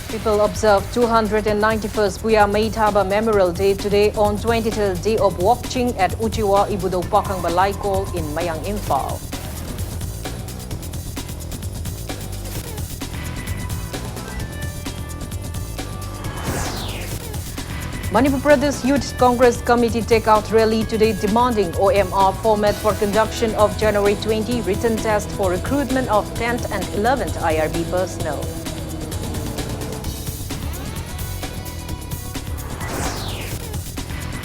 People observe 291st Puya Meithaba Memorial Day today on 23rd day of watching at Uchiwa Ibudo Pakang Balaikol in Mayang Imphal. Manipur Pradesh Youth Congress Committee take-out rally today demanding OMR format for conduction of January 20 written test for recruitment of 10th and 11th IRB personnel.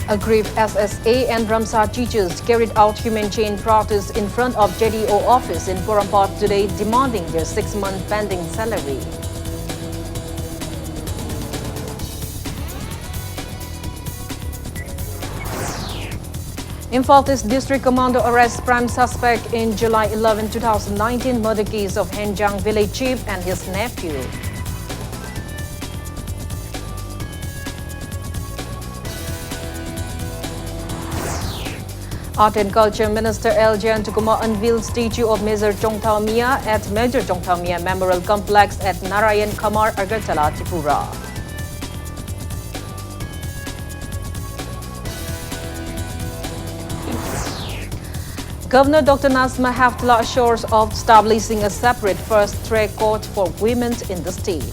Aggrieved SSA and Ramsar teachers carried out human chain protests in front of JDO office in Porampot today demanding their 6-month pending salary. Infaltis District Commander arrests prime suspect in July 11, 2019 murder case of Henjang village chief and his nephew. Art and Culture Minister L. Jayantukuma unveiled statue of Major Chongthao Mia at Major Chongthao Mia Memorial Complex at Narayan Kamar, Agartala, Tripura. Governor Dr. Nasma Haftla assures of establishing a separate first-track court for women in the state.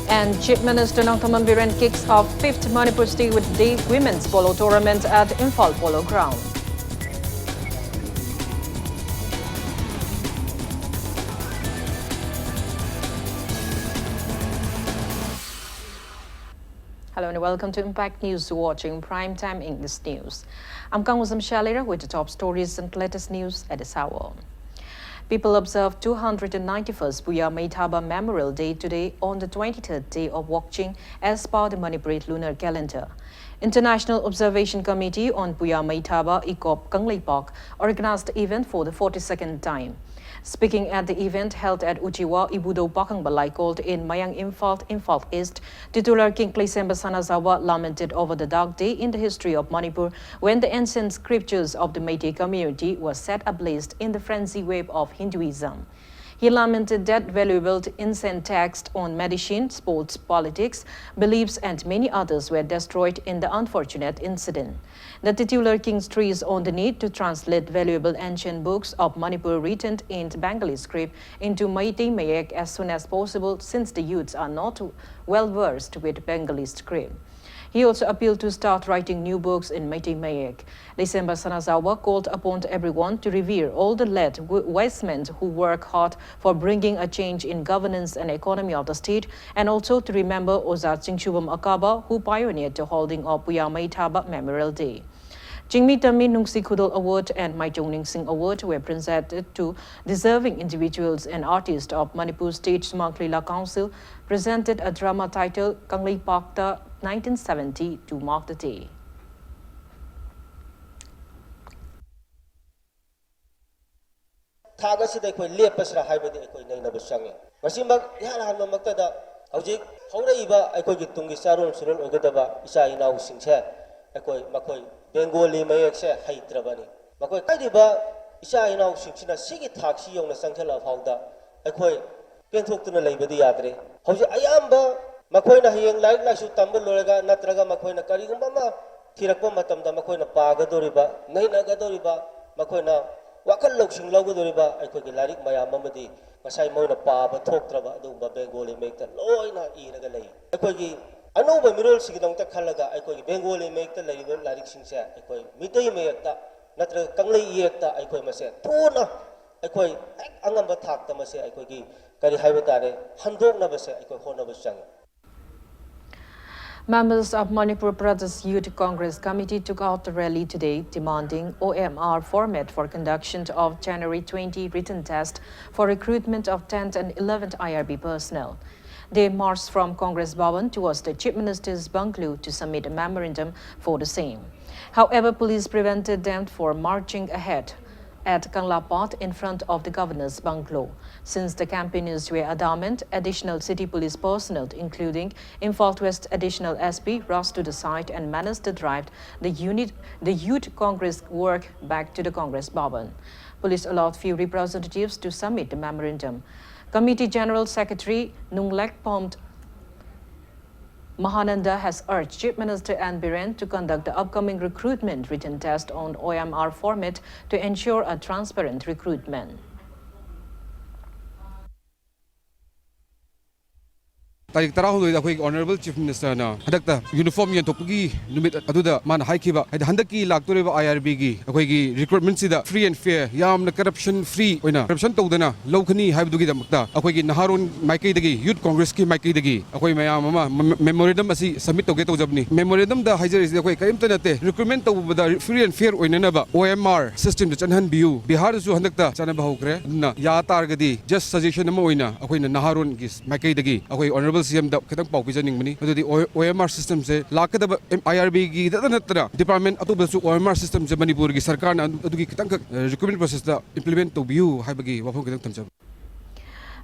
And Chief Minister Nongthaman Biren kicks off 5th Manipur State with Day Women's Polo Tournament at Imphal Polo Ground. Hello and welcome to Impact News, watching Primetime English News. I'm Kangusam Shalira with the top stories and latest news at this hour. People observe 291st Puya Meithaba Memorial Day today on the 23rd day of watching as per the Manipur lunar calendar. International Observation Committee on Puya Meithaba ICOP Kanglei organized the event for the 42nd time. Speaking at the event held at Uchiwa Ibudo Pakang Balaikol in Mayang Imphal East, titular King Klesemba Sanazawa lamented over the dark day in the history of Manipur when the ancient scriptures of the Meitei community were set ablaze in the frenzy wave of Hinduism. He lamented that valuable ancient texts on medicine, sports, politics, beliefs and many others were destroyed in the unfortunate incident. The titular king stressed on the need to translate valuable ancient books of Manipur written in Bengali script into Meitei Mayak as soon as possible since the youths are not well versed with Bengali script. He also appealed to start writing new books in Meitei Mayak. December Sanazawa called upon everyone to revere all the late wise men who work hard for bringing a change in governance and economy of the state, and also to remember Oza Chingshubam Akaba, who pioneered the holding of Puya Meithaba Memorial Day. Jingmi Tami Nungsi Kudol Award and Maichong Ning Sing Award were presented to deserving individuals and artists of Manipur State Smart Lila Council, presented a drama titled Kanglei Pakta 1970 to mark the day. Tagasida koi lepasra haibadi koi nei na busangi masimak yara han mamaktada hojik horaiba akoi gi tungi sarul surul ogadaba isa inau singse akoi makoi Bengali mayak se haitrabani makoi kaidiba isa inau singsina sigi thaksi yong na sangthala phauda akoi penthokna leibadi yadre hojik ayamba makoi na hiyeng laik laisu tambal loraga natraga makoi na karigumba ma thirakpa matamda makoi na pagadoriba nei na gadoriba makoi na wakal loksing lawgadoriba aikoi gi larik mayam amadi masai moina paaba thoktraba adumba Bengali mekta loina iraga lei aikoi gi anuba mirol sigidong ta khalaga aikoi gi Bengali mekta leiba larik singse aikoi Meitei mekta natra Kanglei yekta aikoi mase thuna aikoi angamba thakta mase aikoi gi kari haibadare handokna base aikoi hona basang. Members of Manipur Pradesh Youth Congress Committee took out the rally today demanding OMR format for conduction of January 20 written test for recruitment of 10th and 11th IRB personnel. They marched from Congress Bhavan towards the Chief Minister's bungalow to submit a memorandum for the same. However, police prevented them from marching ahead. at Kanglapot in front of the governor's bungalow. Since the campaigners were adamant, additional city police personnel, including Imphal West Additional SP, rushed to the site and managed to drive the Youth Congress work back to the Congress Bhavan. Police allowed few representatives to submit the memorandum. Committee General Secretary Nunglek Pomd Mahananda has urged Chief Minister N. Biren to conduct the upcoming recruitment written test on OMR format to ensure a transparent recruitment. Tarik tarahului da khoi honorable chief minister na hadakta uniform yen topgi numit aduda man haikhiba handaki laktoreba IRB gi akhoi gi recruitment sida free and fair yamna corruption free oina corruption tawdana lawkhani haibugi damakta akhoi gi naharun maikai dagi youth congress ki maikai dagi akhoi mayam ama memorandum asi submit tawge tawjabni memorandum da haijaris akhoi kaimta nate recruitment tawbada free and fair oina na ba OMR system da chanhan biu bihar su handakta chanaba hokre na ya targadi just suggestion ama oina akhoi na naharun gi maikai dagi akhoi honorable CM da kitang pau pijaning mani adudi OMR system se lakada IRB gi da natara department atuba su OMR system se Manipur gi sarkar na adugi kitang recruitment process da implement to view haibagi wafong kitang tamjab.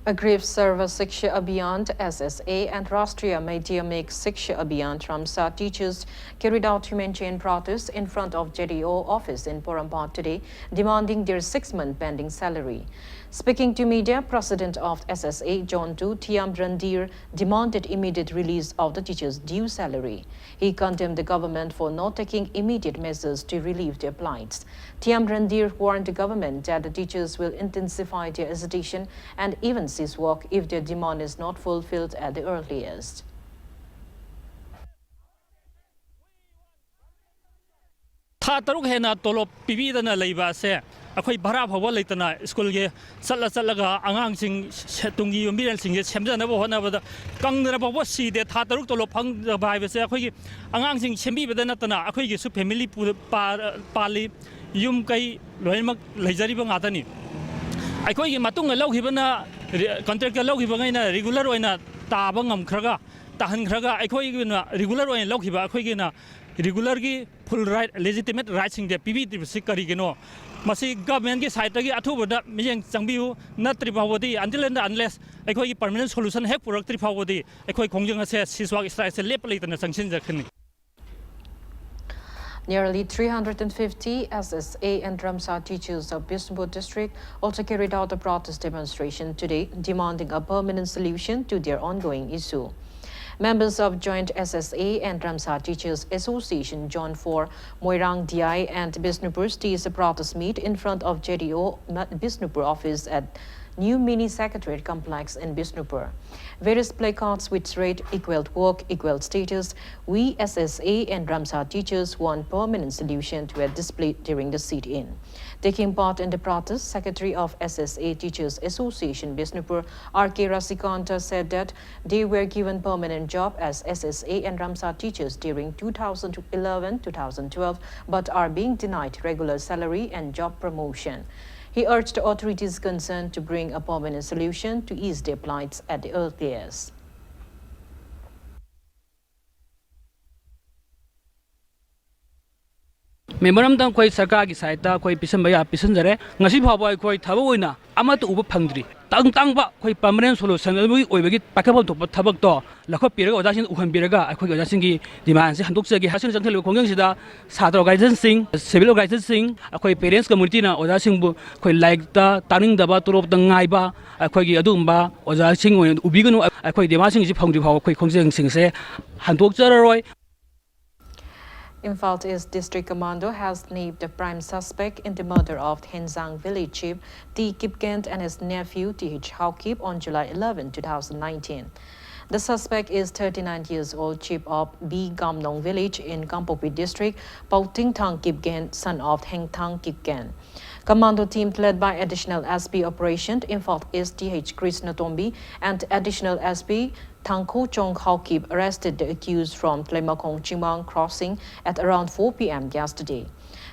Agreed Service Shiksha Abhiyan SSA and Rashtriya Madhyamik Shiksha Abhiyan Ramsar teachers carried out human chain protests in front of JDO office in Porambot today, demanding their 6-month pending salary. Speaking to media, President of SSA John II Thiam Randir demanded immediate release of the teachers' due salary. He condemned the government for not taking immediate measures to relieve their plights. Thiam Randir warned the government that the teachers will intensify their agitation and even cease work if their demand is not fulfilled at the earliest. अखोई भरा फव लेतना school के चलगा आगांसिंग तुंगी मिरलसिंग सेमजनब होनबद कंगनब सीदे था तरुक तोलो फंगब हाइबसे अखोई आगांसिंग सेमबीबद नतना अखोई सु family पाली yum कई लोइनमक लेजरिब गातनी अखोई मतुंग लौखिबना contract लौखिबगैना regular ओइना ताब ngमखरगा ताहनखरगा अखोई रेगुलर ओइन लौखिबा अखोई रेगुलर की फुल राइट लेजिटिमेट राइट सिंग दे पीबीसी करिगिनो मसी गवर्नमेंट की साइड की अथुबदा मियंग चंगबिउ नत्रि फावदी अंटिल एंड अनलेस अखोई परमानेंट सॉल्यूशन हेक पुरक्त्रि फावदी अखोई खोंजंग असे सिसवाग स्ट्राइक से लेप लेतना संगसिन जखनि. Nearly 350 SSA and Ramsar teachers of Bishnupur district also carried out a protest demonstration today, demanding a permanent solution to their ongoing issue. Members of Joint SSA and Ramsar Teachers Association John 4, Moirang DI and Bishnupur staged a protest meet in front of JDO Bishnupur office at New Mini Secretariat Complex in Bishnupur. Various placards which read "Equal work, equal status," "We SSA and Ramsar teachers want permanent solution" were displayed during the sit-in. Taking part in the protest, Secretary of SSA Teachers Association Bishnupur, R.K. Rasikanta, said that they were given permanent job as SSA and Ramsar teachers during 2011-2012, but are being denied regular salary and job promotion. He urged the authorities concerned to bring a permanent solution to ease their plights at the earliest. मेमोरम कोई सरकार की सहायता कोई पिसन भैया पिसन जरे ngasi phawai कोई thabo oina amatu uba phangdri tang ba कोई permanent solution अबुई ओइबगी पाखबम थोप थबक तो लख पिरगा ओजासिन उखन बिरगा अखोई ओजासिन की डिमांड से हंदोक जगी हासिन जंथल खोंगं सिदा सात्र ऑर्गेनाइजेशन सिविल ऑर्गेनाइजेशन अखोई पेरेंट्स कम्युनिटी ना ओजासिन बु कोई लाइक ता तानिंग दबा तुरोप द ngaइबा अखोई की अदुमबा ओजासिन ओइन उबिगनु अखोई डिमांड सिं फंगदि भाव कोई खोंगजं सिं से हंदोक जररोय. Imphal East District Commando has named the prime suspect in the murder of Henzang village chief T. Kipkent and his nephew T.H. Haukip on July 11, 2019. The suspect is 39 years old chief of B. Gamnong village in Kampopi district, Pauting Thang Kipgen, son of Heng Thang Kipgen. Commando team led by Additional SP Operation Imphal East T.H. Krishna Tombi and Additional SP Thangko Chong Haukip arrested the accused from Tlemakong Chimang crossing at around 4 p.m. yesterday.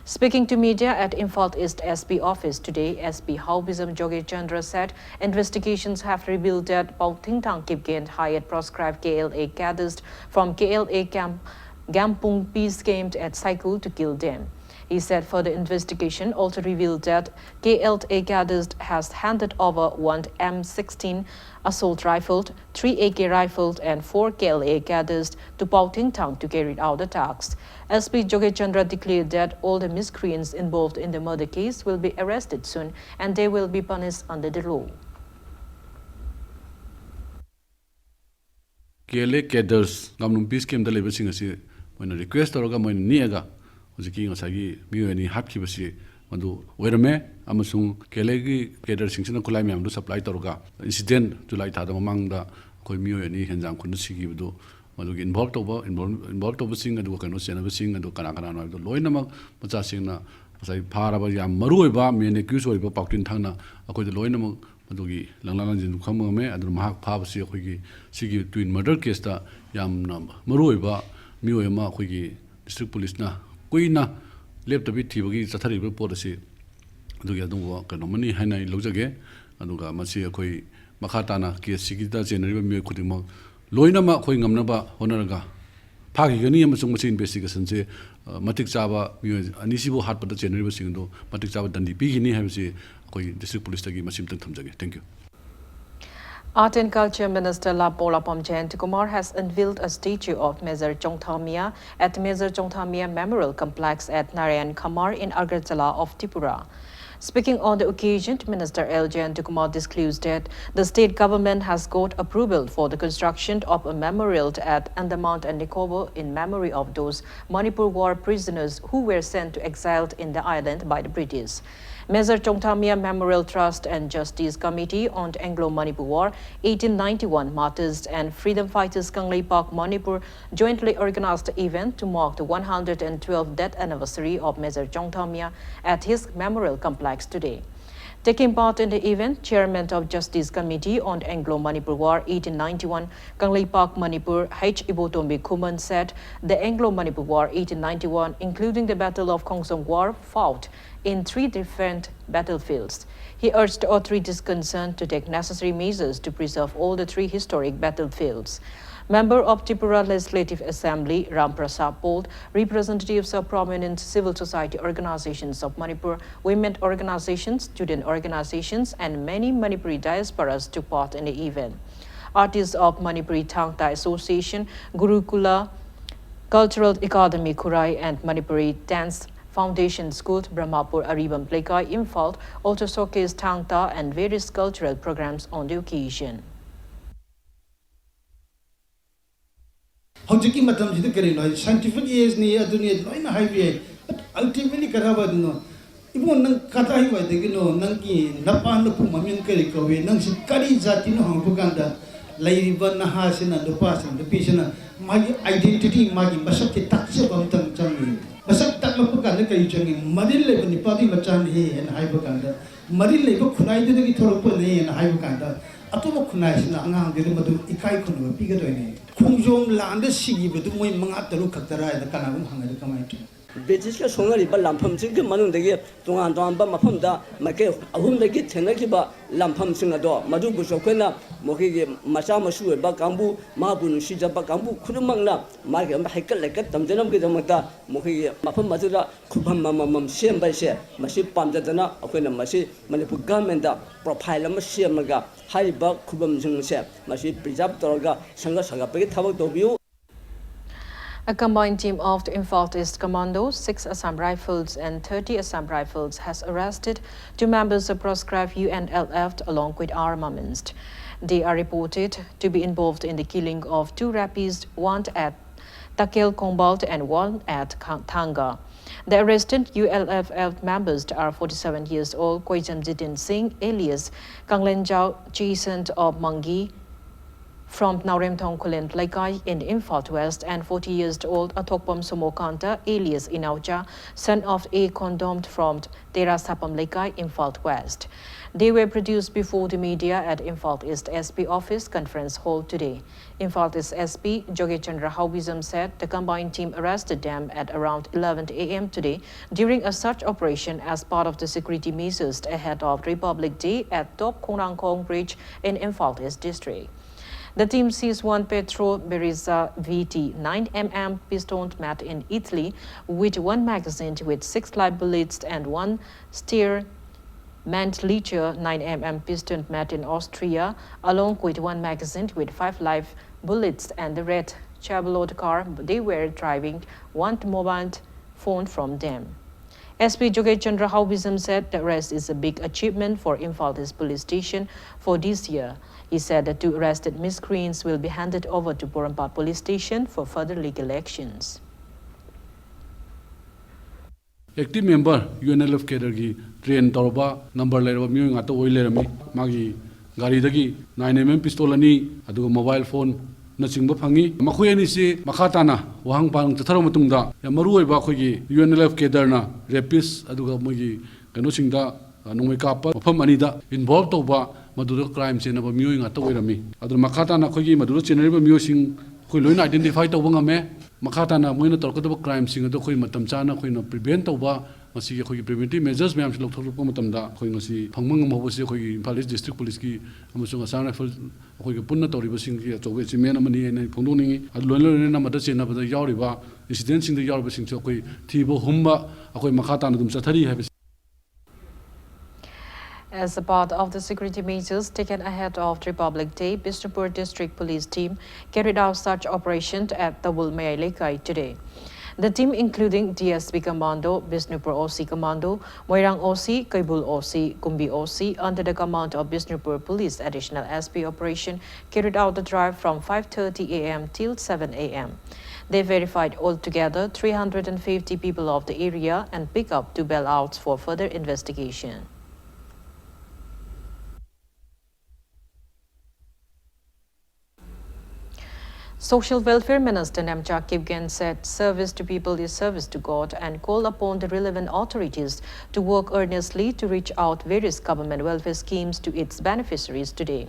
Speaking to media at Imphal East SP office today, SP Haubism Jogi Chandra said investigations have revealed that Pauting Thang Kipgen hired proscribed KLA cadres from KLA camp Gampung Peace Camp at Saikul to kill them. He said further investigation also revealed that KLA Gadist has handed over one M16 assault rifle, 3 AK rifles and 4 KLA Gadist to Pau Ting Tang to carry out the attacks. SP Joge Chandra declared that all the miscreants involved in the murder case will be arrested soon and they will be punished under the law. KLA cadres gamnum peace camp da leba sing asi moina request toroga moina niaga hojiki ngasagi miweni hapki basi madu werame amasung KLA gi cadre singsina kulai myam do supply toroga incident July thada mamang da koi miweni henjang khun sigi bu madu gi involved to sing adu kano sena sing adu kana kana no do loina ma macha singna sai phara ba yam maroi ba mene accuse oi ba paktin thangna akoi do loina ma madugi langlang jin kham me adu mahak pha basi khoi gi sigi twin murder case ta yam na maroi ba mioi ma khoi gi district police na kuina lep to bi thibagi chathari ba pot asi adu ya dung ka nomani hainai lojage adu ga masi khoi makha na case sigi da general ba mioi khuding ma loina ma khoi ngamna ba honaraga phagi gani amasung machine investigation se matik chaba mioi anisibo hat pa general ba sing do matik chaba dandi pi gini habsi district police tagi masim tang thamjage. Thank you. Art and Culture Minister Lapola Jayantikumar has unveiled a statue of Major Chongthamia at Major Chongthamia Memorial Complex at Narayan Khamar in Agartala of Tripura. Speaking on the occasion, Minister L. Jayantikumar disclosed that the state government has got approval for the construction of a memorial at Andaman and Nicobar in memory of those Manipur war prisoners who were sent to exile in the island by the British. Major Chongthamia Memorial Trust and Justice Committee on Anglo-Manipur War, 1891 Martyrs and Freedom Fighters Kanglei Park, Manipur jointly organized the event to mark the 112th death anniversary of Major Chongthamia at his memorial complex today. Taking part in the event, Chairman of Justice Committee on Anglo-Manipur War 1891, Kanglei Park, Manipur, H. Ibotombi Kuman said the Anglo-Manipur War 1891, including the Battle of Khongsong War, fought in 3 different battlefields. He urged the authorities concerned to take necessary measures to preserve all the 3 historic battlefields. Member of Tripura Legislative Assembly, Ram Prasad Pold, representatives of prominent civil society organizations of Manipur, women organizations, student organizations, and many Manipuri diasporas took part in the event. Artists of Manipuri Thangta Association, Gurukula Cultural Academy Kurai, and Manipuri Dance Foundation School, Brahmapur Aribam Plekai, Imphal, also showcased Thangta and various cultural programs on the occasion. Hojiki matam jida kare no scientific age ni adunia loina highway but ultimately karaba no ibo nang kata hi wa de no nang ki napa no pu mamin kare ko we nang si kari jati no hang puganda lai ban na ha sina do pa sin do pi sina magi identity magi masak ki tak se bam tam chang masak tak ma puganda kai chang madil le ni pa di machan he en hai puganda madil le ko khunai de ki thoro po ne en hai puganda atoma khunai sina angang de madu ikai khunu pi ga do ne Khungjom land sigi bedu moi mangat taru khaktara da kanagum hangai kamai tu British ka songari ba lampam sing ke manung de tongan tongan ba mafam da make ahum de ki thena ki ba lampam sing ado madu bu sokhena moki ge masa masu ba kambu ma bu nu si ja ba kambu khurumang la ma ge ba hekal lekat tamjenam ke jamata moki ge mafam masu da khubam mam sem ba se masi pam da na akoina masi Manipur government da profile ma sem ga hai ba khubam sing se masi preserve torga sanga saga pe thabak do biu. A combined team of the Imphal East Commandos, 6 Assam Rifles and 30 Assam Rifles has arrested 2 members of proscribed UNLF along with armaments. They are reported to be involved in the killing of 2 rapists, one at Takel Kombalt and one at Thanga. The arrested ULFF members are 47 years old Koijam Jiten Singh alias Kanglenjao Jason of Mangi from Nauremthong Kulen Plekai in Imphal West and 40 years old Atokpam Somokanta alias Inaucha, son of a condemned from Tera Sapam Lekai, Imphal West. They were produced before the media at Imphal East SP office conference hall today. Imphal East SP Joge Chandra Haubizam said the combined team arrested them at around 11 a.m. today during a search operation as part of the security measures ahead of Republic Day at Top Konangkong Bridge in Imphal East district. The team seized one Petro Berizza VT 9mm pistol made in Italy with one magazine with 6 live bullets and one Steer Mantlicher 9mm pistol made in Austria, along with one magazine with 5 live bullets and the red Chevrolet car they were driving, one mobile phone from them. SP Joget Chandra Haubism said the arrest is a big achievement for Imphal police station for this year. He said the 2 arrested miscreants will be handed over to Borampat police station for further legal actions. Active member UNLF cadre gi train torba number leraba mi ngata oi lerami magi gari dagi 9mm pistol ani adu mobile phone na chingba phangi makhoi ani si makhata na wahang pang chatharo matungda ya maru oi ba khoi gi UNLF cadre na rapist adu ga mogi kano singda nongmai kapa pham ani da involve to ba madura crime se na ba mi ngata oi rami adu makhata na khoi gi madura chenari ba mi sing khoi loina identify to ba ngame makhata na moina torkotaba crime sing ado khoi matam chana khoi na prevent tawba masi khoi preventive measures mayam se lokthok matam da khoi ngasi phangmang mawbase khoi Imphal district police ki amasung asang rifle khoi ge punna toriba sing ki chobe chimen amani ne phongdoni adu loin na mada chena bada yawriba incident sing da yawriba sing khoi thibo humba khoi makhata na dum chathari ha. As a part of the security measures taken ahead of Republic Day, Bishnupur District Police team carried out such operation at the Wulmai Lekai today. The team, including DSP Commando, Bishnupur OC Commando, Moirang OC, Kaibul OC, Kumbi OC, under the command of Bishnupur Police Additional SP Operation, carried out the drive from 5:30 a.m. till 7 a.m. They verified altogether 350 people of the area and picked up 2 bailouts for further investigation. Social Welfare Minister Namcha Kipgen said service to people is service to God and called upon the relevant authorities to work earnestly to reach out various government welfare schemes to its beneficiaries today.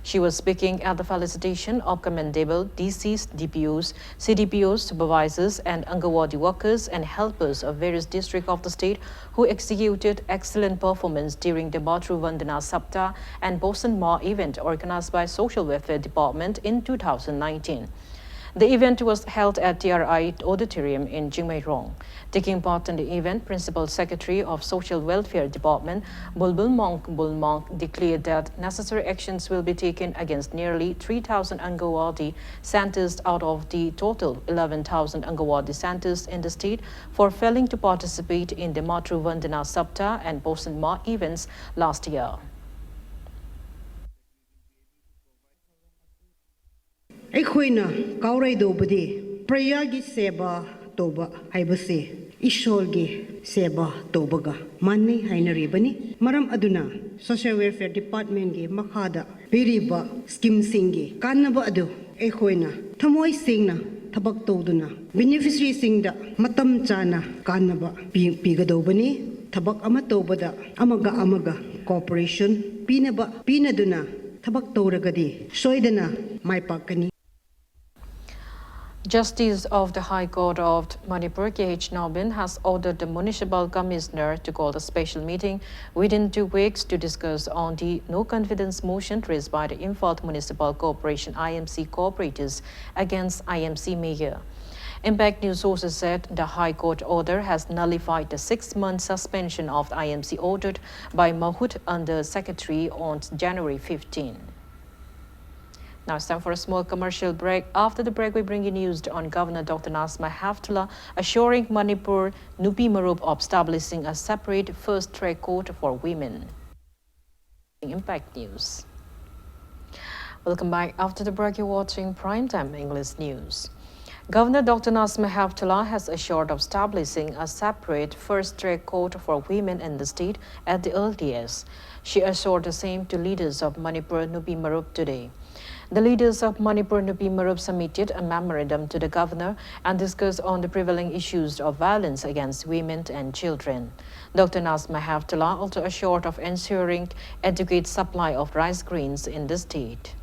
She was speaking at the felicitation of commendable DCs, DPOs, CDPOs, supervisors and Angawadi workers and helpers of various districts of the state who executed excellent performance during the Matru Vandana Sapta and Bosan Ma event organized by Social Welfare Department in 2019. The event was held at TRI Auditorium in Jingmai-rong. Taking part in the event, Principal Secretary of Social Welfare Department, Bulbul Monk declared that necessary actions will be taken against nearly 3,000 Angawadi centers out of the total 11,000 Angawadi centers in the state for failing to participate in the Matru Vandana Sapta and Bosan Ma events last year. ꯑꯩꯈꯣꯏꯅ ꯀꯥꯎꯔꯣꯏꯗꯧꯕꯗꯤ ꯄ꯭ꯔꯌꯥꯒꯤ ꯁꯦꯕꯥ ꯇꯧꯕ ꯍꯥꯏꯕꯁꯤ ꯏꯁꯣꯔꯒꯤ ꯁꯦꯕꯥ ꯇꯧꯕꯒ ꯃꯥꯟꯅꯩ ꯍꯥꯏꯅꯔꯤꯕꯅꯤ ꯃꯔꯝ ꯑꯗꯨꯅ ꯁꯣꯁꯤꯌꯦꯜ ꯋꯦꯜꯐꯤꯌꯔ ꯗꯤꯄꯥꯔꯠꯃꯦꯟꯠꯒꯤ ꯃꯈꯥꯗ ꯄꯤꯔꯤꯕ ꯁ꯭ꯀꯤꯝꯁꯤꯡꯒꯤ ꯀꯥꯟꯅꯕ ꯑꯗꯨ ꯑꯩꯈꯣꯏꯅ ꯊꯃꯣꯏ ꯁꯦꯡꯅ ꯊꯕꯛ ꯇꯧꯗꯨꯅ ꯕꯦꯅꯤꯐꯤꯁꯔꯤꯁꯤꯡꯗ ꯃꯇꯝ ꯆꯥꯅ ꯀꯥꯟꯅꯕ ꯄꯤꯒꯗꯧꯕꯅꯤ ꯊꯕꯛ ꯑꯃ ꯇꯧꯕꯗ ꯑꯃꯒ ꯀooperation ꯄꯤꯅꯗꯨꯅ ꯊꯕꯛ ꯇꯧꯔꯒꯗꯤ ꯁꯣꯏꯗꯅ ꯃꯥꯏ ꯄꯥꯛꯀꯅꯤ. Justice of the High Court of Manipur K.H. Nobin has ordered the municipal commissioner to call a special meeting within 2 weeks to discuss on the no-confidence motion raised by the Imphal Municipal Corporation IMC cooperators against IMC mayor. Impact News sources said the High Court order has nullified the 6-month suspension of the IMC ordered by Mahut under Secretary on January 15. Now it's time for a small commercial break. After the break, we bring you news on Governor Dr. Nasma Haftullah assuring Manipur Nupi Marup of establishing a separate first-track court for women. Impact News. Welcome back. After the break, you're watching Primetime English News. Governor Dr. Nasma Haftullah has assured of establishing a separate first-track court for women in the state at the earliest. She assured the same to leaders of Manipur Nupi Marup today. The leaders of Manipur Nupi Marup submitted a memorandum to the governor and discussed on the prevailing issues of violence against women and children. Dr. Nasma Haftullah also assured of ensuring adequate supply of rice grains in the state.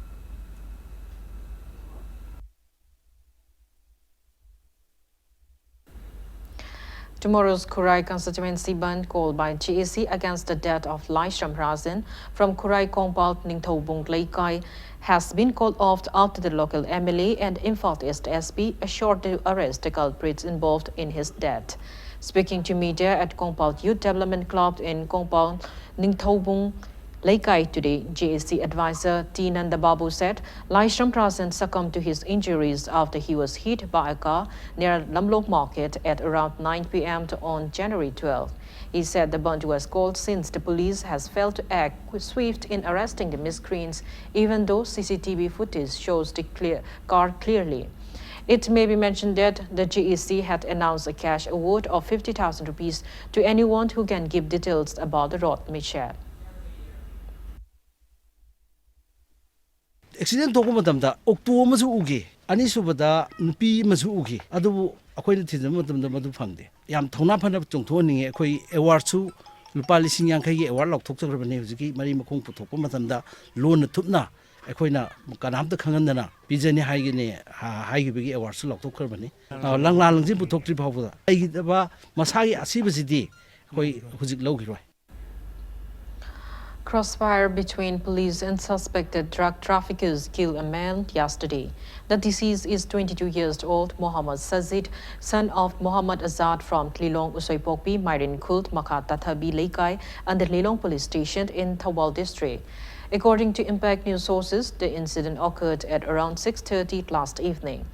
Tomorrow's Kurai constituency ban called by GAC against the death of Lai Shamrajan from Kurai Kongpal Ningthobung Laikai has been called off after the local MLA and Imphal East SP assured to arrest the culprits involved in his death. Speaking to media at Kongpal Youth Development Club in Kongpal Ningthobung Laikai today, GAC advisor T. Nandababu said Lai Shamrajan succumbed to his injuries after he was hit by a car near Lamlok Market at around 9 p.m. on January 12. He said the bond was called since the police has failed to act swift in arresting the miscreants, even though CCTV footage shows the car clearly. It may be mentioned that the GEC had announced a cash award of 50,000 rupees to anyone who can give details about the road mishap. Accident thokpa matamda octo masu ugi ani subada nupi masu ugi adubu akhoi thina matamda madu phangde yam thona phana chongthoni akhoi award su lupa lising yankai gi award lok thokchagrabane hujiki mari makhong puthokpa matamda lon thupna akhoi kanamta khangandana pijani haigine haigibigi award su lok thokkrabane langla langji puthokri phawda aigidaba masagi asibasidi akhoi hujik logiroi. Crossfire between police and suspected drug traffickers killed a man yesterday. The deceased is 22 years old Mohammad Sazid, son of Mohammad Azad from Tlilong Usoipokpi, Mairin Kult, Makatathabi Laikai, and the Tlilong police station in Thawal district. According to Impact News sources, the incident occurred at around 6:30 last evening.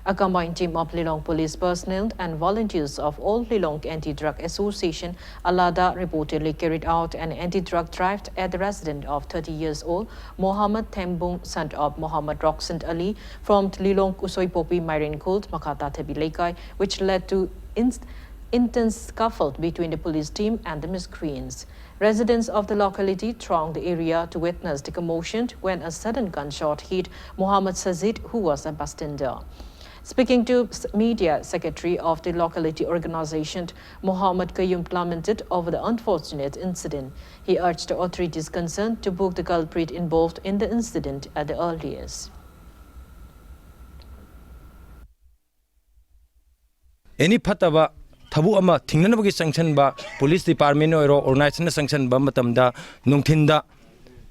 A combined team of Tlilong police personnel and volunteers of all Tlilong Anti-Drug Association, Alada, reportedly carried out an anti-drug drive at the residence of 30 years old Mohammad Tembung, son of Mohammad Roxand Ali from Tlilong Usoipopi Mairin Kult, Makata Tebilaikai, which led to intense scuffle between the police team and the miscreants. Residents of the locality thronged the area to witness the commotion when a sudden gunshot hit Mohammad Sazid, who was a bystander. Speaking to media, Secretary of the locality organization, Mohammad Qayyum, lamented over the unfortunate incident. He urged the authorities concerned to book the culprit involved in the incident at the earliest. Any pataba Tabu ama Tinganabagi sanction ba police department or organization sanction ba matamda nungtinda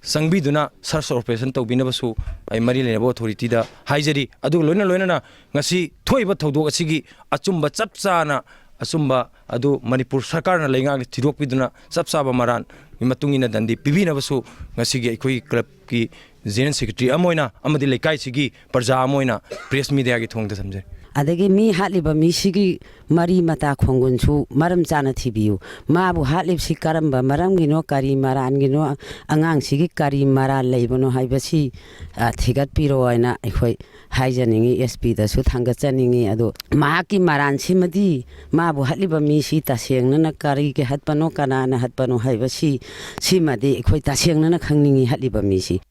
Sangbiduna search operation to binabasu ay mari lenabo authority da haijari adu loina na ngasi thoiba thodok asigi achumba chapchana asumba adu Manipur sarkar na lenga thidok biduna chapchaba maran mimatungina dandi pibina basu ngasi gi khoi club ki general secretary amoina amadi lekai sigi parja amoina press media gi thongda samjai adagi mi hatliba mi sigi mari mata khongunchu maram chana thibiu mabu hatlib si karamba maram gino kari maran gino angang sigi kari mara leibono haibasi thigat piro aina ekhoi haijaningi SP da su thanga chaningi adu mahaki maran simadi mabu hatliba mi si tasengna na kari ke hatpano kana na hatpano haibasi simadi ekhoi tasengna na khangningi hatliba mi si.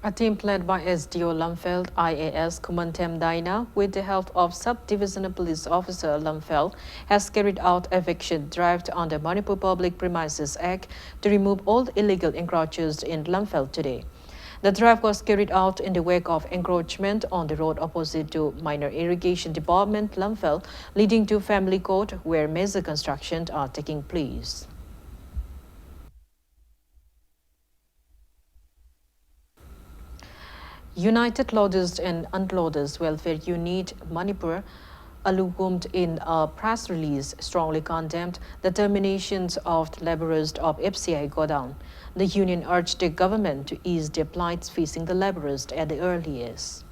A team led by SDO Lamphelt IAS Kumantem Daina, with the help of Sub-Divisional Police Officer Lamphelt, has carried out eviction drive under Manipur Public Premises Act to remove all illegal encroachers in Lamphelt today. The drive was carried out in the wake of encroachment on the road opposite to Minor Irrigation Department Lamphelt, leading to Family Court, where major constructions are taking place. United Loaders and Unloaders Welfare Unit Manipur, allumed in a press release, strongly condemned the terminations of the laborers of FCI Godown. The union urged the government to ease their plights facing the laborers at the earliest.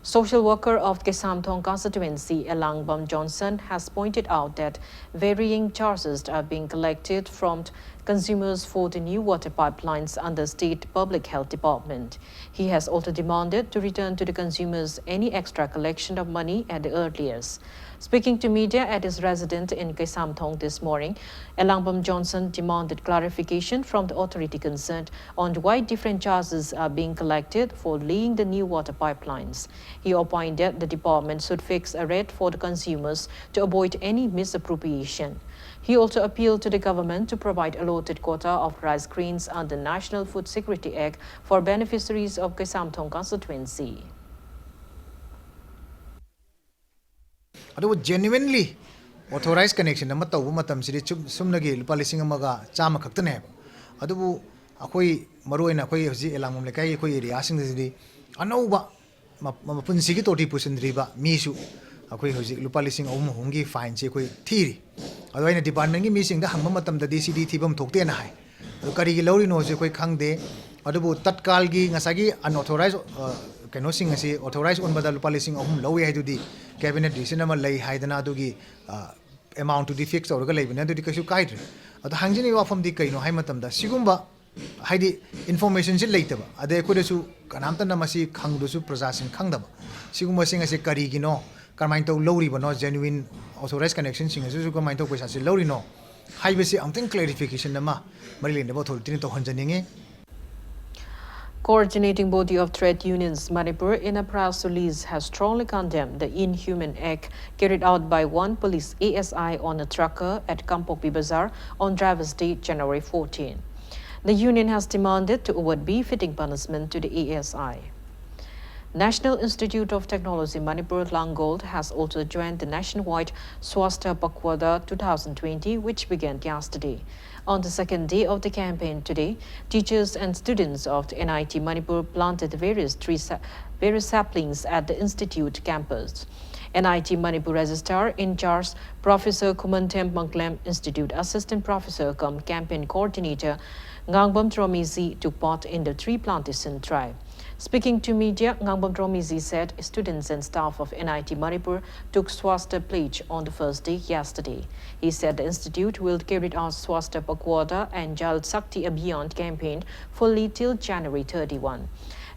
Social worker of Kesamthong constituency, Elangbam Johnson, has pointed out that varying charges are being collected from consumers for the new water pipelines under State Public Health Department. He has also demanded to return to the consumers any extra collection of money at the earliest. Speaking to media at his residence in Kesamthong this morning, Elangbam Johnson demanded clarification from the authority concerned on why different charges are being collected for laying the new water pipelines. He opined that the department should fix a rate for the consumers to avoid any misappropriation. He also appealed to the government to provide allotted quota of rice grains under National Food Security Act for beneficiaries of Kesamthong constituency. genuinely authorized connection ama taw matam sidi sumnagi lupa lising amaga chama khaktane adubu akoi maroina akoi hoji elangom lekai akoi area sing sidi anauba mapunsi gi toti pusindriba misu akoi hoji lupa lising hongi fine se akoi thiri adu aina department gi mising da hangma matam da DCD thibam thokte na hai adu kari gi lori no se akoi khangde adubu tatkal gi ngasagi unauthorized keno sing asi authorized on badal lupa lising lawi hai dudi cabinet decision ama lei haidana adugi amount to the fixed or ga leibina adu dikasu kaidre adu hangjini wafam di kaino hai matam da sigumba haidi information si leitaba ade ko desu kanamta namasi khangdu su praja sing khangdaba sigumba sing ase kari gino karmain to lori bano genuine authorized connection sing asu ko main to paisa si lori no haibesi amteng clarification nama marilin de authority to hanjaninge. Coordinating body of trade unions Manipur in a press release has strongly condemned the inhuman act carried out by one police ASI on a trucker at Kampokpi Bazaar on Drivers' Day, January 14. The union has demanded to award befitting punishment to the ASI. National Institute of Technology Manipur Langold has also joined the nationwide Swasta Pakwada 2020, which began yesterday. On the second day of the campaign today, teachers and students of the NIT Manipur planted various saplings at the institute campus. NIT Manipur Registrar in charge, Professor Kumantem Manglem, Institute Assistant Professor cum Campaign Coordinator Ngangbam Tromizi took part in the tree plantation drive. Speaking to media, Ngangbam Tromizi said students and staff of NIT Manipur took Swasta pledge on the first day yesterday. He said the institute will carry out Swasta Pakwada and Jal Sakti Abhiyan campaign fully till January 31.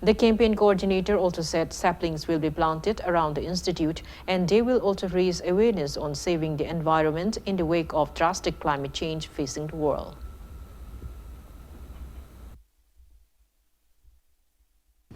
The campaign coordinator also said saplings will be planted around the institute and they will also raise awareness on saving the environment in the wake of drastic climate change facing the world.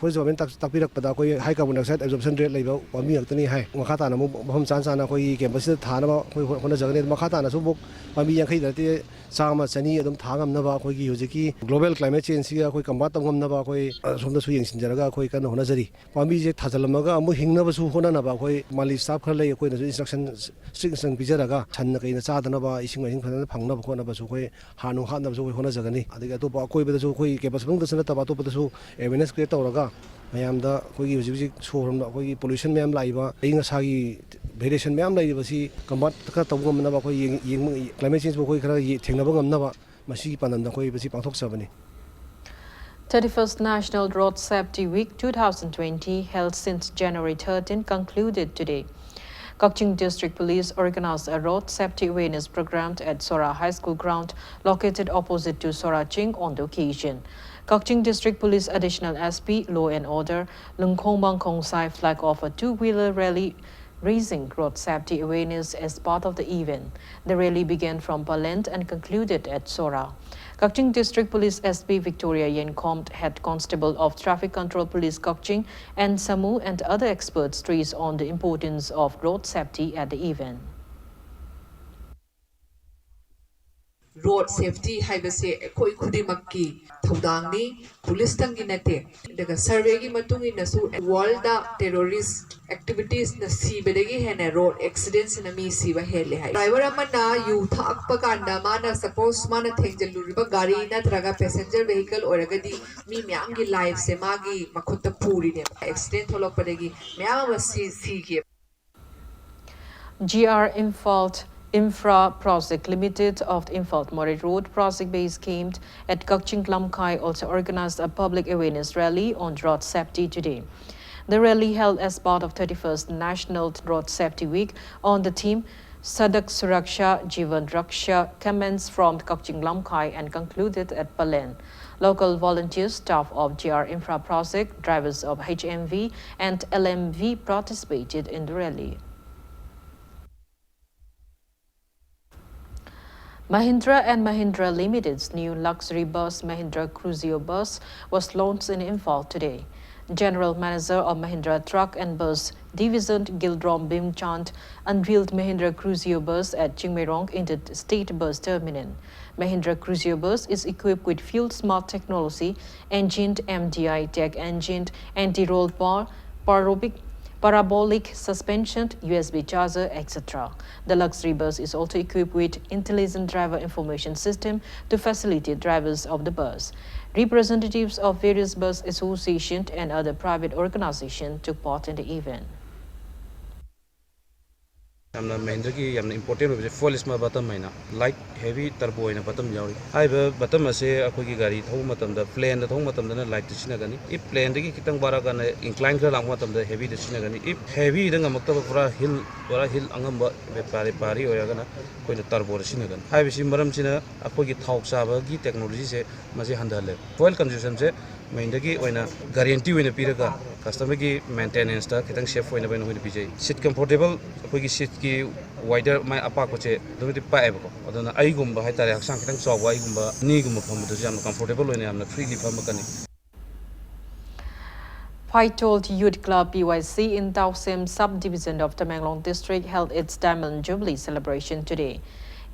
First of all, takpirak pada koi high carbon dioxide absorption rate level wami yaktani hai makata na mo baham chan chan na koi campus thana ba koi hona jagane makata na subuk wami yang khai dati sama chani adum thangam na ba koi gi hojiki global climate change ga koi combat tangam na ba koi somda su yengsin jaraga koi kan hona jari wami je thajalamaga amu hingna ba su hona na ba koi mali staff khar lei koi na instruction striction bijaraga chan na kai na cha dana ba ising mai phana phangna ba khona ba su koi hanu ha na ba su koi hona jagani adiga to ba koi ba su koi campus bang da sana ta ba to ba su awareness create tawraga mayamda koi hojik sohram koi pollution mayam laiba inga sagi variation mayam laiba si combat ka tawgam na ba koi yeng climate change koi khara thengna ba ngam na ba masi panam da koi basi pangthok sabani. 31st National Road Safety Week 2020, held since January 13, concluded today. Kokching District Police organized a road safety awareness program at Sora High School ground located opposite to Sora Ching on the occasion. Kokching District Police Additional SP Law and Order Lungkhong Bangkhong Sai flag off a two-wheeler rally raising road safety awareness as part of the event. The rally began from Palent and concluded at Sora. Kokching District Police SP Victoria Yenkom, Head Constable of Traffic Control Police Kokching, and Samu and other experts stressed on the importance of road safety at the event. Road safety haibase koi khudimaki thodangni police tangi nate daga survey gi matungi nasu world terrorist activities na sibedegi hena road accidents na mi siba hele hai driver amana yu thakpa kanda mana suppose mana thengjaluriba gari na traga passenger vehicle oragadi mi myam gi life se magi makhutta puri ne accident holokpadegi myam si gi GR Infra Project Limited of the Imphal Mori Road Project Base camped at Kokching Lamkai also organized a public awareness rally on road safety today. The rally held as part of 31st National Road Safety Week on the theme Sadak Suraksha Jivan Raksha commenced from Kokching Lamkai and concluded at Palen. Local volunteers, staff of GR Infra Project, drivers of HMV and LMV participated in the rally. Mahindra and Mahindra Limited's new luxury bus, Mahindra Crucio bus, was launched in Imphal today. General Manager of Mahindra Truck and Bus Division Gildrom Bimchand unveiled Mahindra Crucio bus at Chingmerong in the State Bus Terminal. Mahindra Crucio bus is equipped with fuel-smart technology, engined MDI tech engined anti-roll bar, parabolic suspension, USB charger, etc. The luxury bus is also equipped with intelligent driver information system to facilitate drivers of the bus. Representatives of various bus associations and other private organizations took part in the event. Yamna Mahindra yamna important hobe fuel isma bottom maina light heavy turbo ina bottom yauri aiba bottom ase akogi gari thau matam da plane da thau matam da light sina gani if plane dagi kitang bara gana incline kra lang matam da heavy sina gani if heavy da ngamakta pura hill angamba be pari oya gana koina turbo sina gani aiba si maram sina akogi thau saba gi technology se maji handale fuel consumption se Mahindra ki oina guarantee oina piraga customer ki maintenance ta kitang safe oina baina hoina bijai seat comfortable akogi seat ki wider mai apa ko che dumiti pa eba ko adana ai gumba hai tare haksang kitang chaw ai gumba ni gumba pham du jam comfortable oina amna freely pham kani. Paitold Youth Club PYC in Tausem subdivision of Tamenglong district held its Diamond Jubilee celebration today.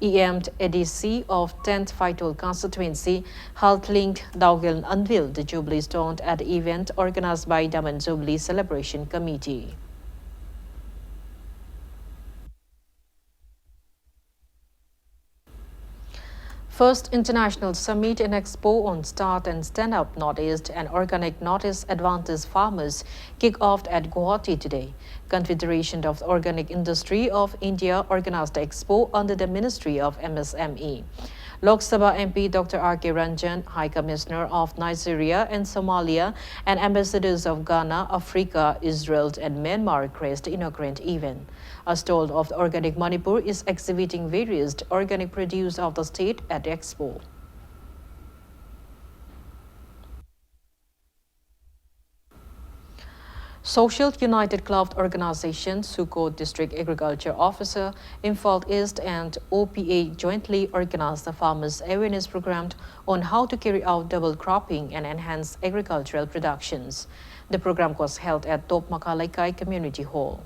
EM'd ADC of 10th Paitold constituency, Halt Linked Daugil unveiled the Jubilee stone at the event organized by Diamond Jubilee Celebration Committee. First International Summit and Expo on Start and Stand Up Northeast and Organic Northeast Advantage Farmers kick off at Guwahati today. Confederation of the Organic Industry of India organized the expo under the Ministry of MSME. Lok Sabha MP Dr. R.K. Ranjan, High Commissioner of Nigeria and Somalia, and ambassadors of Ghana, Africa, Israel, and Myanmar graced the inaugurant event. A stall of the Organic Manipur is exhibiting various organic produce of the state at the expo. Social United Club Organization, Suko District Agriculture Officer, Imphal East and OPA jointly organized the Farmers Awareness Program on how to carry out double cropping and enhance agricultural productions. The program was held at Top Makalaikai Community Hall.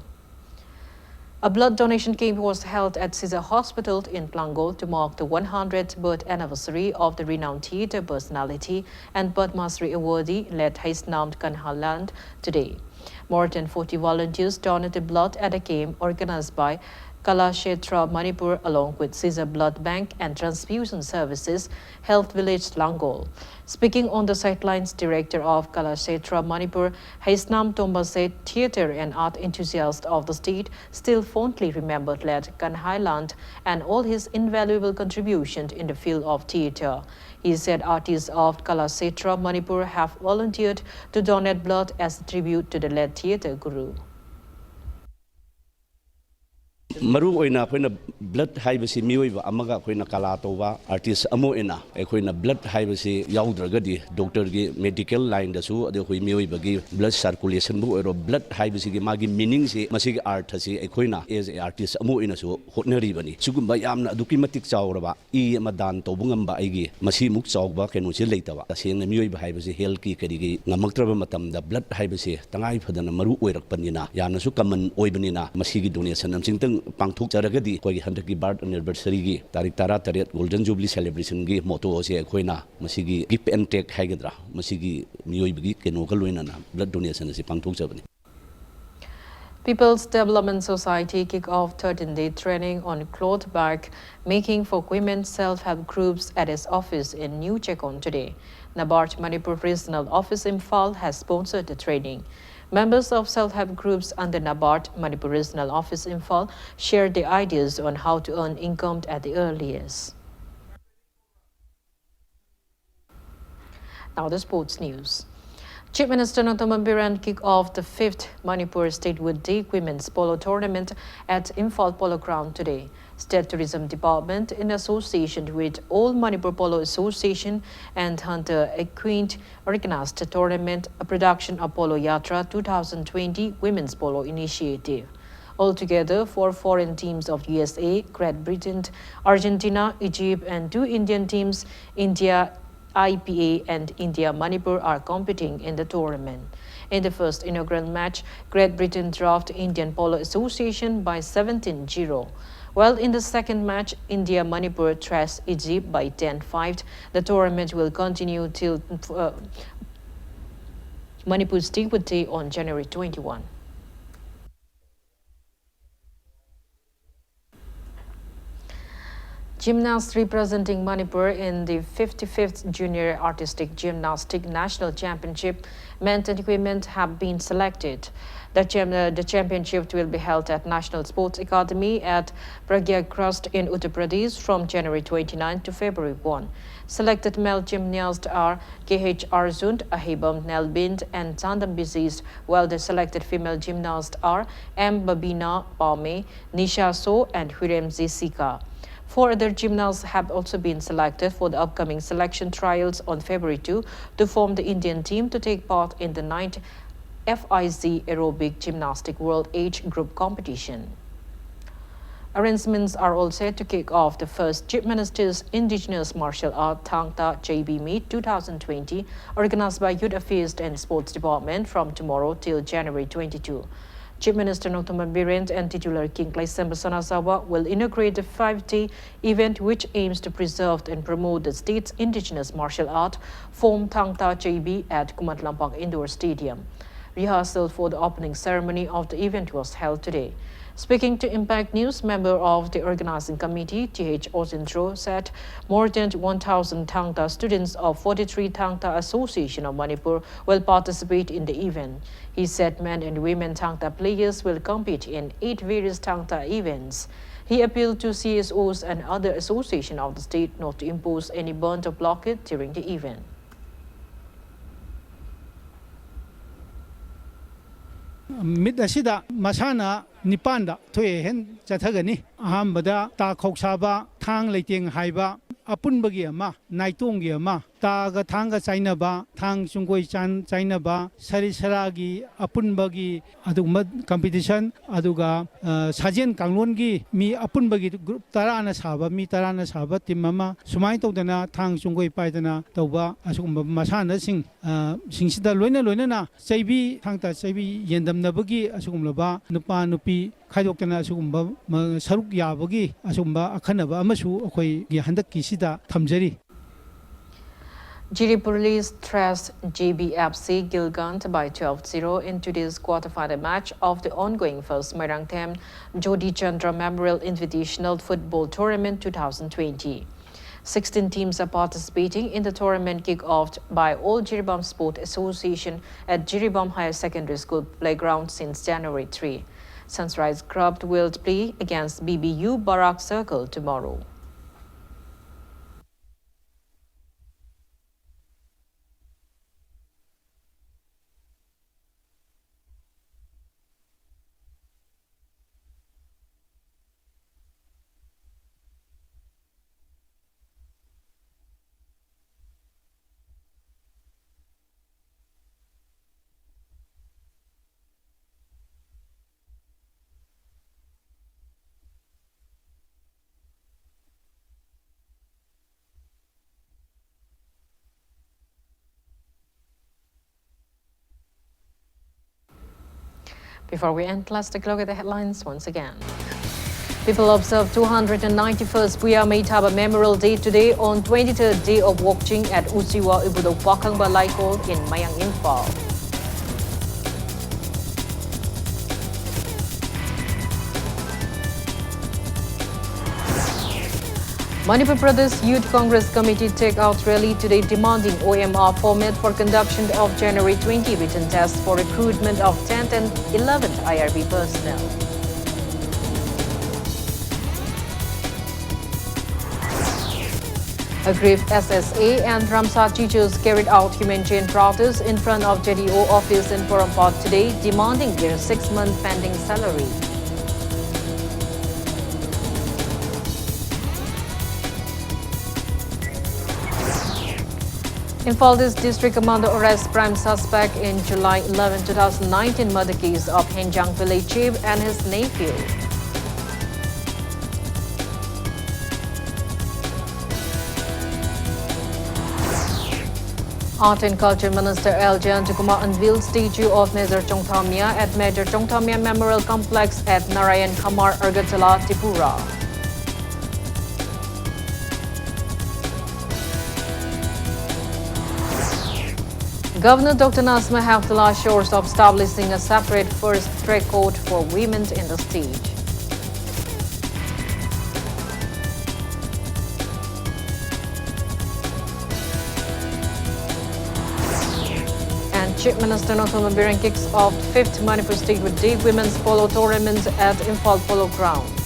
A blood donation camp was held at Caesar Hospital in Plangol to mark the 100th birth anniversary of the renowned theatre personality and Padma Shri awardee late Haisnamt Kanhaland today. More than 40 volunteers donated blood at a camp organized by Kalashetra Manipur along with Caesar Blood Bank and Transfusion Services Health Village Langol. Speaking on the sidelines, director of Kalashetra Manipur, Haisnam Tomba said theatre and art enthusiast of the state still fondly remembered late Kanhailand and all his invaluable contributions in the field of theatre. He said artists of Kalasetra Manipur have volunteered to donate blood as a tribute to the late theatre guru. Maru oina koina blood haibasi miyoiba amaga koina kala toba artist amo ena koina blood haibasi yaudra doctor gi medical line da su ade koi miyoiba gi blood circulation bu ero blood haibasi gi magi meaning si masigi art hasi koina as a artist amo ena su hotnari bani sugumba yamna aduki matik chawraba I madan tobungamba aigi masi muk chawba kenu si leitaba taseng miyoiba haibasi health ki kadi gi ngamaktraba matam da blood haibasi tangai phadana maru oirak panina yamna su common oibanina masigi donation amsingtang Pangthuk Jaragadi, Koi Handaki Bard anniversary, Tarik Tara Tariat Golden Jubilee celebration gi motto ose koina masigi give and take hagadra masigi miyoibigi kenokaluinana blood donation si Pangthuk Jabani. People's Development Society kick off 13-day training on cloth bag making for women self-help groups at its office in New Chekon today. NABARD Manipur Regional Office Imphal has sponsored the training. Members of self-help groups under NABARD Manipur Regional Office Imphal shared their ideas on how to earn income at the earliest. Now the sports news. Chief Minister Nonthaman Biran kicked off the 5th Manipur Statehood Day Women's Polo Tournament at Imphal Polo Ground today. State Tourism Department, in association with All Manipur Polo Association and Hunter Equine, organized the tournament, a production of Polo Yatra 2020 Women's Polo Initiative. Altogether, 4 foreign teams of USA, Great Britain, Argentina, Egypt, and 2 Indian teams, India, IPA, and India Manipur, are competing in the tournament. In the first inaugural match, Great Britain dropped Indian Polo Association by 17-0. While in the second match, India Manipur thrashed Egypt by 10-5. The tournament will continue till Manipur's Statehood Day on January 21. Gymnasts representing Manipur in the 55th Junior Artistic Gymnastic National Championship men and women have been selected. The championship will be held at National Sports Academy at Prayagraj in Uttar Pradesh from January 29 to February 1. Selected male gymnasts are K.H. Arjun, Ahibam Nelbind and Tandam Bizis, while the selected female gymnasts are M. Babina Palme, Nisha So and Hurem Zisika. 4 other gymnasts have also been selected for the upcoming selection trials on February 2 to form the Indian team to take part in the 9th FIZ Aerobic Gymnastic World Age Group Competition. Arrangements are all set to kick off the first Chief Minister's Indigenous Martial Art Thangta JB Meet 2020, organized by Youth Affairs and Sports Department from tomorrow till January 22. Chief Minister Nongthoman Birent and titular King Klaisem Sanasawa will inaugurate the 5-day event which aims to preserve and promote the state's indigenous martial art form Thangta JB at Kumatlampak Indoor Stadium. Rehearsal for the opening ceremony of the event was held today. Speaking to Impact News, member of the organizing committee, T.H. Ozindro, said more than 1,000 Thangta students of 43 Thangta Association of Manipur will participate in the event. He said men and women Thangta players will compete in 8 various Thangta events. He appealed to CSOs and other associations of the state not to impose any ban or blockade during the event. Mid asida masana nipanda thoye hen chathagani ahambada ta khoksaba thang leiting haiba apunbagi ama naitongi ama taga thanga chainaba thang chungkoi chan chainaba sari saragi apunbagi adugma competition aduga sajen kanglongi mi apunbagi group tarana saba mi tarana saba team ama sumai tawdana thang chungkoi paidana tawba asugumba masana sing singsida loina na chaibi thangta chaibi yendamnabagi asugumlaba nupa nupi खायदोक्तना असुगुम्बा सरुक याबगी असुगुम्बा अखनबा अमसु अखोई गी हंदक्की सिदा थमजरी. Giri Police thrashed JBFC Gilgant by 12-0 in today's quarterfinal match of the ongoing first Mairangthem Jodi Chandra Memorial Invitational Football Tournament 2020. 16 teams are participating in the tournament kick-off by All Jiribam Sport Association at Jiribam Higher Secondary School playground since January 3. Sunrise Club will play against BBU Barak Circle tomorrow. Before we end, let's take a look at the headlines once again. People observe 291st Puya Meithaba Memorial Day today on 23rd day of watching at Uchiwa Ibudok Pakangba Laikol in Mayang Imphal. Manipur Pradesh Youth Congress Committee take-out rally today demanding OMR format for conduction of January 20 written test for recruitment of 10th and 11th IRB personnel. Aggrieved SSA and Ramsar teachers carried out humanitarian protest in front of JDO office in Porampot today demanding their 6-month pending salary. Imphal District Commander arrests prime suspect in July 11, 2019 murder case of Henjang village chief and his nephew. Art and Culture Minister L. Jayantakumar unveiled statue of Major Chongthamya at Major Chongthamya Memorial Complex at Narayan Khamar, Agartala, Tripura. Governor Dr. Nazma Haftallah assures of establishing a separate first track court for women in the state. Chief Minister Nothoma Bireng kicks off 5th Manipur State with Day Women's Polo Tournament at Imphal Polo Ground.